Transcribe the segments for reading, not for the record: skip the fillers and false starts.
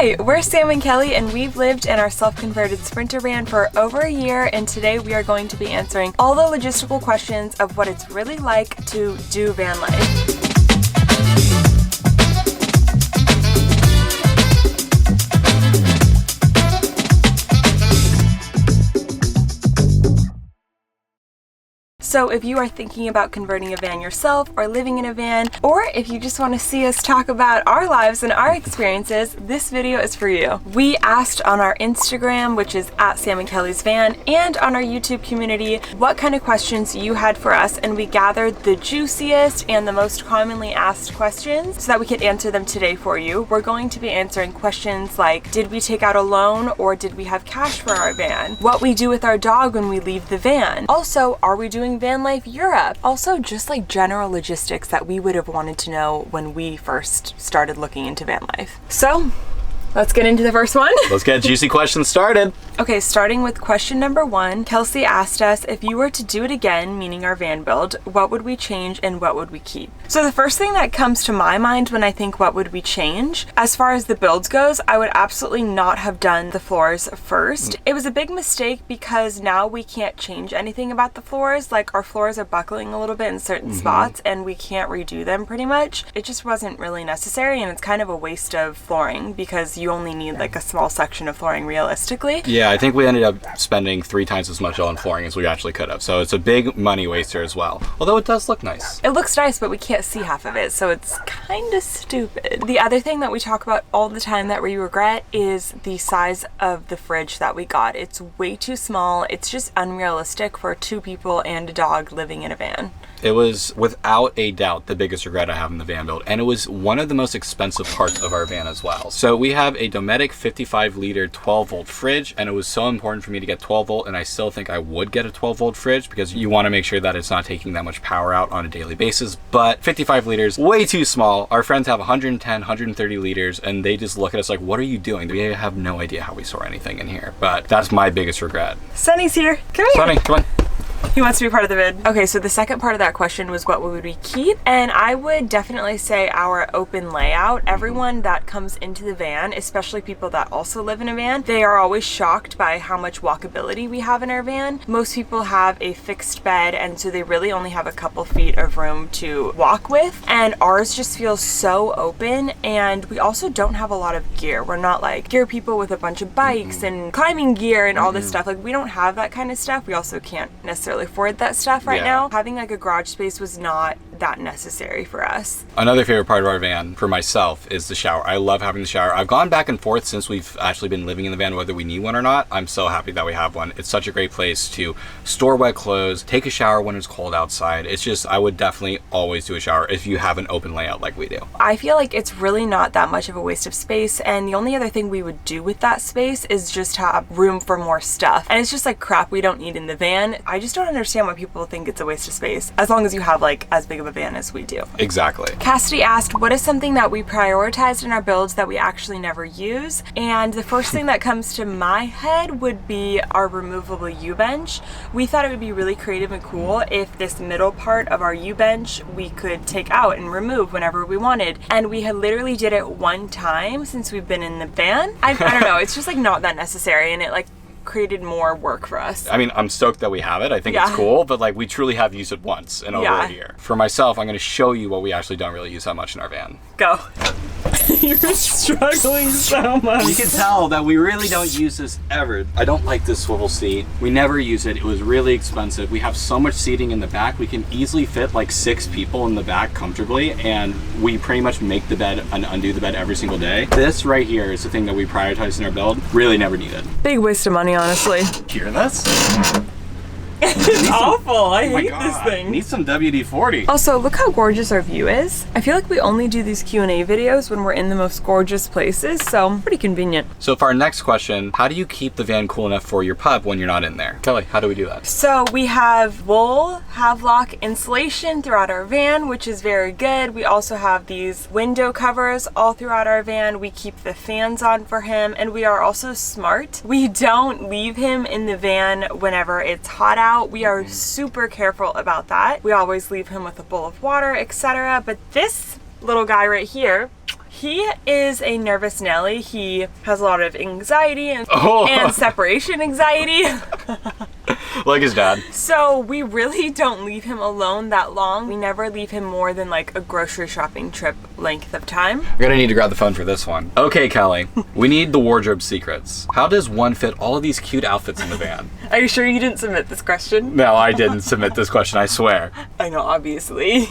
Hi, we're Sam and Kelly, and we've lived in our self-converted Sprinter van for over a year, and today we are going to be answering all the logistical questions of what it's really like to do van life. So if you are thinking about converting a van yourself or living in a van, or if you just want to see us talk about our lives and our experiences, this video is for you. We asked on our Instagram, which is at Sam and Kelly's Van, and on our YouTube community, what kind of questions you had for us, and we gathered the juiciest and the most commonly asked questions so that we could answer them today for you. We're going to be answering questions like, did we take out a loan or did we have cash for our van? What we do with our dog when we leave the van. Also, are we doing van life Europe? Also, just like general logistics that we would have wanted to know when we first started looking into van life. So let's get into the first one. Let's get juicy questions started. Okay, starting with question number 1, Kelsey asked us, if you were to do it again, meaning our van build, what would we change and what would we keep? So the first thing that comes to my mind when I think what would we change, as far as the builds goes, I would absolutely not have done the floors first. It was a big mistake because now we can't change anything about the floors. Like, our floors are buckling a little bit in certain spots and we can't redo them pretty much. It just wasn't really necessary, and it's kind of a waste of flooring because you only need like a small section of flooring realistically. Yeah, I think we ended up spending 3 times as much on flooring as we actually could have. So it's a big money waster as well. Although it does look nice. It looks nice, but we can't see half of it, so it's kind of stupid. The other thing that we talk about all the time that we regret is the size of the fridge that we got. It's way too small. It's just unrealistic for 2 people and a dog living in a van. It was without a doubt the biggest regret I have in the van build, and it was one of the most expensive parts of our van as well. So we have a Dometic 55-liter 12-volt fridge, and it was so important for me to get 12-volt, and I still think I would get a 12-volt fridge because you want to make sure that it's not taking that much power out on a daily basis. But 55 liters, way too small. Our friends have 110, 130 liters, and they just look at us like, what are you doing? We have no idea how we store anything in here, but that's my biggest regret. Sunny's here. Come here. Sunny, come on. He wants to be part of the vid. Okay, so the second part of that question was what would we keep? And I would definitely say our open layout. Everyone that comes into the van, especially people that also live in a van, they are always shocked by how much walkability we have in our van. Most people have a fixed bed, and so they really only have a couple feet of room to walk with. And ours just feels so open, and we also don't have a lot of gear. We're not like gear people with a bunch of bikes and climbing gear and all this stuff. Like, we don't have that kind of stuff. We also can't necessarily afford that stuff right now. Having like a garage space was not that necessary for us. Another favorite part of our van for myself is the shower. I love having the shower. I've gone back and forth since we've actually been living in the van whether we need one or not. I'm so happy that we have one. It's such a great place to store wet clothes, take a shower when it's cold outside. It's just, I would definitely always do a shower if you have an open layout like we do. I feel like it's really not that much of a waste of space, and the only other thing we would do with that space is just have room for more stuff. And it's just like crap we don't need in the van. I just don't understand why people think it's a waste of space, as long as you have like as big of a van as we do. Exactly. Cassidy asked, what is something that we prioritized in our builds that we actually never use? And the first thing that comes to my head would be our removable U-bench. We thought it would be really creative and cool if this middle part of our U-bench we could take out and remove whenever we wanted. And we had literally did it one time since we've been in the van. I don't know, it's just like not that necessary, and it like created more work for us. I mean, I'm stoked that we have it. I think it's cool, but like we truly have used it once in over a year. For myself, I'm going to show you what we actually don't really use that much in our van. Go. You're struggling so much. You can tell that we really don't use this ever. I don't like this swivel seat. We never use it. It was really expensive. We have so much seating in the back. We can easily fit like 6 people in the back comfortably, and we pretty much make the bed and undo the bed every single day. This right here is the thing that we prioritize in our build. Really never need it. Big waste of money, honestly. Hear this? It's awful. I hate this thing. Need some WD-40. Also, look how gorgeous our view is. I feel like we only do these Q&A videos when we're in the most gorgeous places, so pretty convenient. So for our next question, how do you keep the van cool enough for your pup when you're not in there? Kelly, how do we do that? So we have wool Havelock insulation throughout our van, which is very good. We also have these window covers all throughout our van. We keep the fans on for him, and we are also smart. We don't leave him in the van whenever it's hot out. We are super careful about that. We always leave him with a bowl of water, etc. But this little guy right here, He is a nervous Nelly. He has a lot of anxiety and separation anxiety. Like his dad. So we really don't leave him alone that long. We never leave him more than like a grocery shopping trip length of time. We're gonna need to grab the phone for this one. Okay, Kelly, we need the wardrobe secrets. How does one fit all of these cute outfits in the van? Are you sure you didn't submit this question? No, I didn't submit this question, I swear. I know, obviously.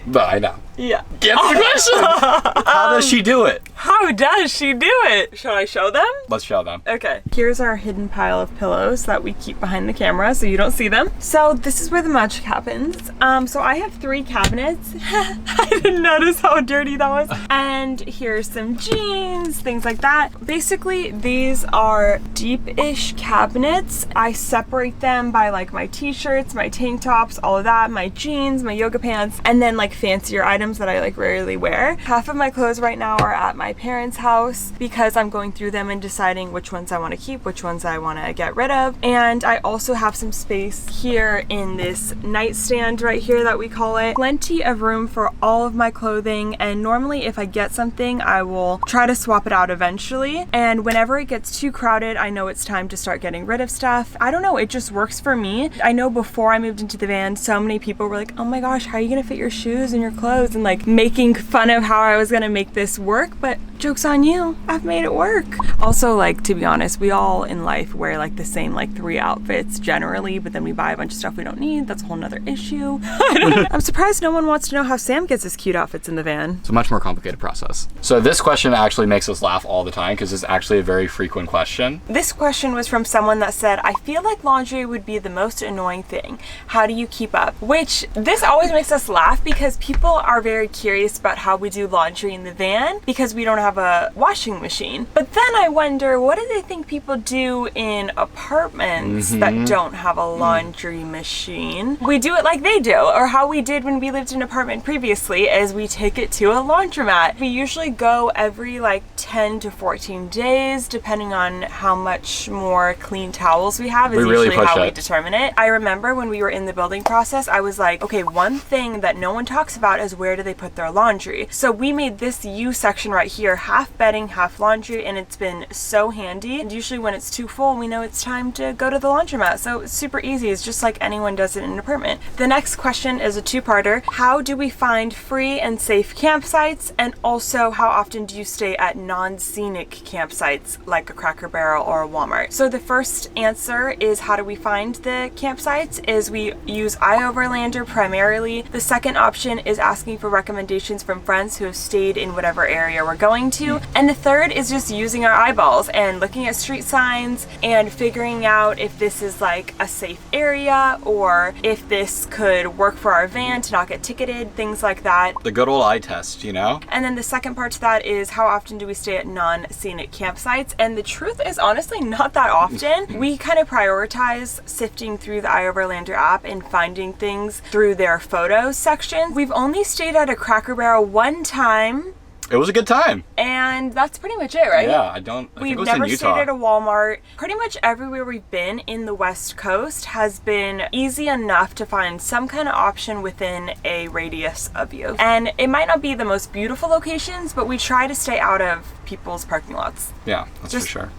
But I know. Yeah. Get the question! How does she do it? How does she do it? Should I show them? Let's show them. Okay. Here's our hidden pile of pillows that we keep behind the camera so you don't see them. So this is where the magic happens. So I have 3 cabinets. I didn't notice how dirty that was. And here's some jeans, things like that. Basically, these are deep-ish cabinets. I separate them by like my t-shirts, my tank tops, all of that, my jeans, my yoga pants, and then like fancier items that I like rarely wear. Half of my clothes right now are at my parents' house because I'm going through them and deciding which ones I want to keep, which ones I want to get rid of. And I also have some space here in this nightstand right here that we call it. Plenty of room for all of my clothing, and normally if I get something I will try to swap it out eventually, and whenever it gets too crowded I know it's time to start getting rid of stuff. I don't know, it just works for me. I know before I moved into the van so many people were like, oh my gosh, how are you gonna fit your shoes and your clothes, and like making fun of how I was gonna make this work, but joke's on you, I've made it work. Also, like, to be honest, we all in life wear like the same like 3 outfits generally, but then we buy a bunch of stuff we don't need. That's a whole nother issue. I'm surprised no one wants to know how Sam gets his cute outfits in the van. It's a much more complicated process. So this question actually makes us laugh all the time because it's actually a very frequent question. This question was from someone that said, I feel like laundry would be the most annoying thing. How do you keep up? Which, this always makes us laugh because people are very curious about how we do laundry in the van because we don't have a washing machine. But then I wonder, what do they think people do in apartments that don't have a laundry machine? We do it like they do, or how we did when we lived in an apartment previously, is we take it to a laundromat. We usually go every like 10 to 14 days, depending on how much more clean towels we have is usually how we determine it. I remember when we were in the building process, I was like, okay, one thing that no one talks about is where do they put their laundry? So we made this U section right here, half bedding, half laundry, and it's been so handy. And usually when it's too full, we know it's time to go to the laundromat. So it's super easy. It's just like anyone does it in an apartment. The next question is a 2-parter. How do we find free and safe campsites? And also, how often do you stay at non-scenic campsites like a Cracker Barrel or a Walmart? So the first answer is how do we find the campsites is we use iOverlander primarily. The second option is asking for recommendations from friends who have stayed in whatever area we're going to. And the third is just using our eyeballs and looking at street signs and figuring out if this is like a safe area or if this could work for our van to not get ticketed, things like that. The good old eye test, you know? And then the second part to that is how often do we stay at non-scenic campsites? And the truth is honestly not that often. We kind of prioritize sifting through the iOverlander app and finding things through their photos section. We've only stayed at a Cracker Barrel one time. It was a good time. And that's pretty much it, right? Yeah, I think it was in Utah. We've never stayed at a Walmart. Pretty much everywhere we've been in the West Coast has been easy enough to find some kind of option within a radius of you. And it might not be the most beautiful locations, but we try to stay out of people's parking lots. Yeah, that's just for sure.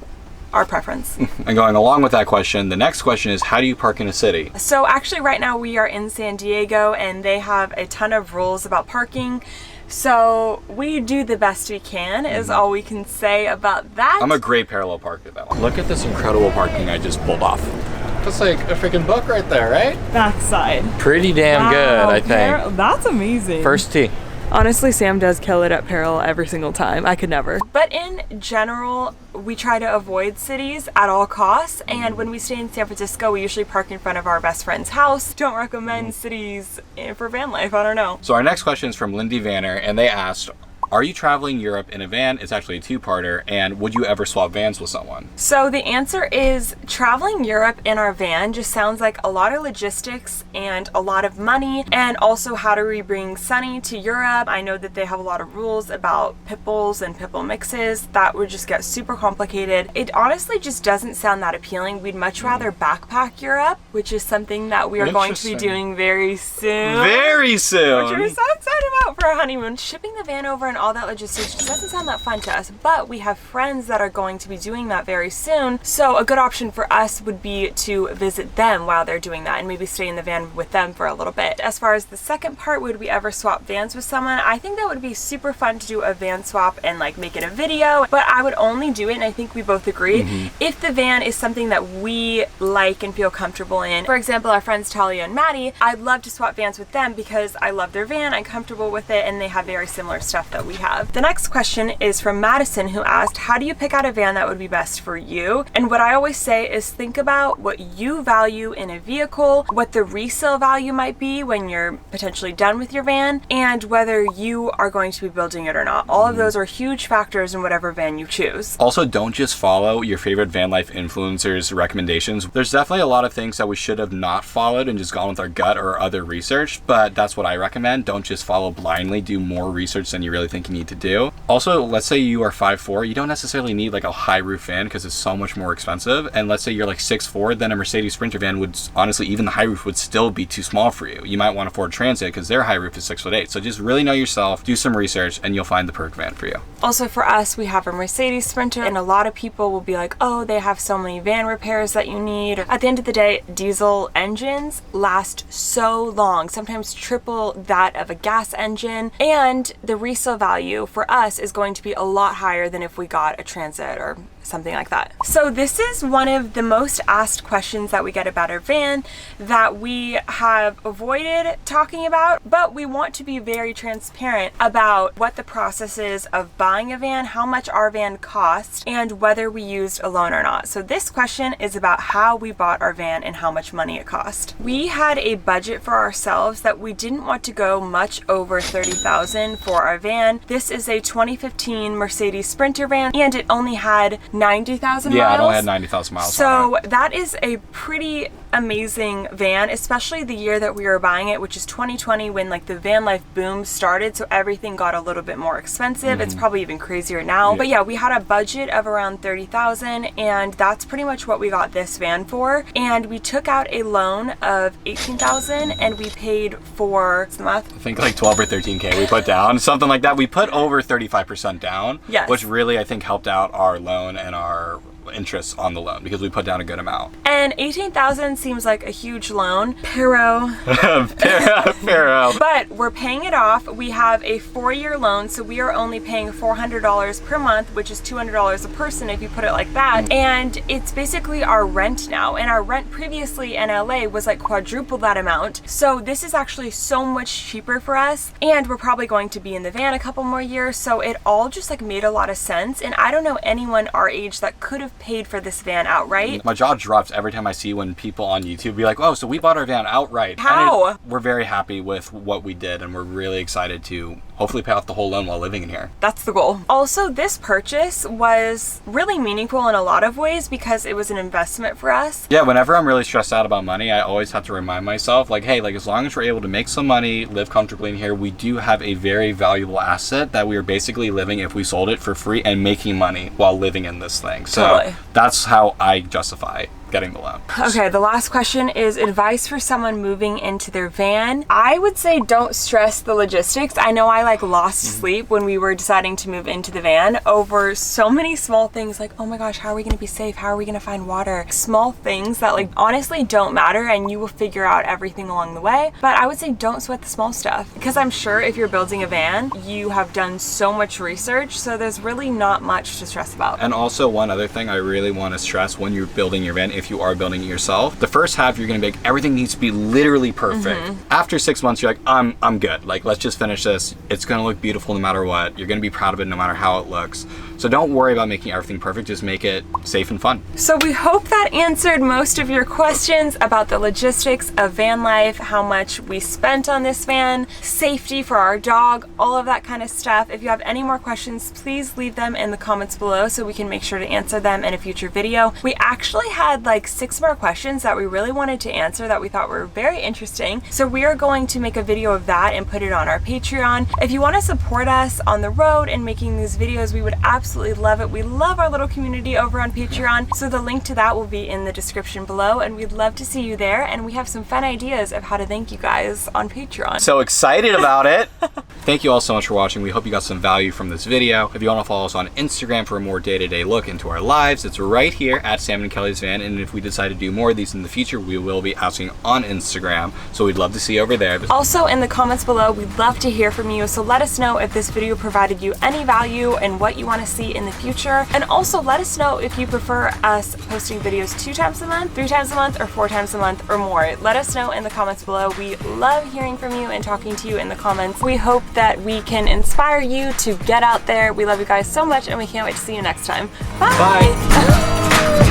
Our preference. And going along with that question, the next question is, how do you park in a city? So actually right now we are in San Diego and they have a ton of rules about parking. So we do the best we can is all we can say about that. I'm a great parallel parker though. Look at this incredible parking I just pulled off. That's like a freaking book right there, right? Backside. Pretty damn good, I think. That's amazing. First tee. Honestly, Sam does kill it at parallel every single time. I could never. But in general, we try to avoid cities at all costs. And when we stay in San Francisco, we usually park in front of our best friend's house. Don't recommend cities for van life. I don't know. So our next question is from Lindy Vanner, and they asked, are you traveling Europe in a van? It's actually a 2-parter. And would you ever swap vans with someone? So the answer is traveling Europe in our van just sounds like a lot of logistics and a lot of money. And also, how do we bring Sunny to Europe? I know that they have a lot of rules about pipples and pipple mixes. That would just get super complicated. It honestly just doesn't sound that appealing. We'd much rather backpack Europe, which is something that we are going to be doing very soon. Very soon! Which we're so excited about for our honeymoon. Shipping the van over and all that logistics just doesn't sound that fun to us, but we have friends that are going to be doing that very soon. So a good option for us would be to visit them while they're doing that and maybe stay in the van with them for a little bit. As far as the second part, would we ever swap vans with someone? I think that would be super fun to do a van swap and like make it a video, but I would only do it, and I think we both agree, if the van is something that we like and feel comfortable in. For example, our friends Talia and Maddie, I'd love to swap vans with them because I love their van, I'm comfortable with it, and they have very similar stuff that we have. The next question is from Madison, who asked, how do you pick out a van that would be best for you? And what I always say is think about what you value in a vehicle, what the resale value might be when you're potentially done with your van, and whether you are going to be building it or not. All of those are huge factors in whatever van you choose. Also, don't just follow your favorite van life influencers' recommendations. There's definitely a lot of things that we should have not followed and just gone with our gut or other research, but that's what I recommend. Don't just follow blindly, do more research than you really think you need to do. Also, let's say you are 5'4", you don't necessarily need like a high roof van because it's so much more expensive. And let's say you're like 6'4", then a Mercedes Sprinter van would, honestly, even the high roof would still be too small for you. You might want a Ford Transit because their high roof is 6'8". So just really know yourself, do some research, and you'll find the perfect van for you. Also for us, we have a Mercedes Sprinter, and a lot of people will be like, oh, they have so many van repairs that you need. At the end of the day, diesel engines last so long, sometimes triple that of a gas engine, and the resale value for us is going to be a lot higher than if we got a Transit or something like that. So this is one of the most asked questions that we get about our van that we have avoided talking about, but we want to be very transparent about what the process is of buying a van, how much our van cost, and whether we used a loan or not. So this question is about how we bought our van and how much money it cost. We had a budget for ourselves that we didn't want to go much over $30,000 for our van. This is a 2015 Mercedes Sprinter van, and it only had 90,000 miles. Yeah, it only had 90,000 miles. So that is a pretty amazing van, especially the year that we were buying it, which is 2020, when like the van life boom started, so everything got a little bit more expensive. It's probably even crazier now. But yeah, we had a budget of around 30,000, and that's pretty much what we got this van for. And we took out a loan of 18,000, and we paid for, what's the math? I think like 12 or 13K we put down, something like that. We put over 35% down, yes, which really I think helped out our loan and our interest on the loan because we put down a good amount. And 18,000 seems like a huge loan. Pero. But we're paying it off. We have a 4-year loan, so we are only paying $400 per month, which is $200 a person if you put it like that. And it's basically our rent now. And our rent previously in LA was like quadruple that amount. So this is actually so much cheaper for us. And we're probably going to be in the van a couple more years. So it all just like made a lot of sense. And I don't know anyone our age that could have paid for this van outright. My jaw drops every time I see when people on YouTube be like, oh, so we bought our van outright. How? We're very happy with what we did, and we're really excited to hopefully pay off the whole loan while living in here. That's the goal. Also, this purchase was really meaningful in a lot of ways because it was an investment for us. Yeah, whenever I'm really stressed out about money, I always have to remind myself, like, hey, like as long as we're able to make some money, live comfortably in here, we do have a very valuable asset that we are basically living if we sold it for free and making money while living in this thing. So totally. That's how I justify getting the loan. Okay, the last question is advice for someone moving into their van. I would say don't stress the logistics. I know I like lost sleep when we were deciding to move into the van over so many small things like, oh my gosh, how are we gonna be safe? How are we gonna find water? Small things that like honestly don't matter, and you will figure out everything along the way. But I would say don't sweat the small stuff, because I'm sure if you're building a van, you have done so much research, so there's really not much to stress about. And also one other thing I really want to stress when you're building your van, if you are building it yourself, the first half you're gonna be like, everything needs to be literally perfect. After 6 months, you're like, I'm good. Like, let's just finish this. It's gonna look beautiful no matter what. You're gonna be proud of it no matter how it looks. So don't worry about making everything perfect. Just make it safe and fun. So we hope that answered most of your questions about the logistics of van life, how much we spent on this van, safety for our dog, all of that kind of stuff. If you have any more questions, please leave them in the comments below so we can make sure to answer them in a future video. We actually had like 6 more questions that we really wanted to answer that we thought were very interesting. So we are going to make a video of that and put it on our Patreon. If you want to support us on the road and making these videos, we would absolutely absolutely love it. We love our little community over on Patreon, so the link to that will be in the description below, and we'd love to see you there, and we have some fun ideas of how to thank you guys on Patreon. So excited about it. Thank you all so much for watching. We hope you got some value from this video. If you want to follow us on Instagram for a more day-to-day look into our lives, it's right here at Sam and Kelly's Van, and if we decide to do more of these in the future, we will be asking on Instagram, so we'd love to see you over there. Also, in the comments below, we'd love to hear from you, so let us know if this video provided you any value and what you want to see in the future, and also let us know if you prefer us posting videos 2 times a month, 3 times a month, or 4 times a month or more. Let us know in the comments below. We love hearing from you and talking to you in the comments. We hope that we can inspire you to get out there. We love you guys so much, and we can't wait to see you next time. Bye! Bye.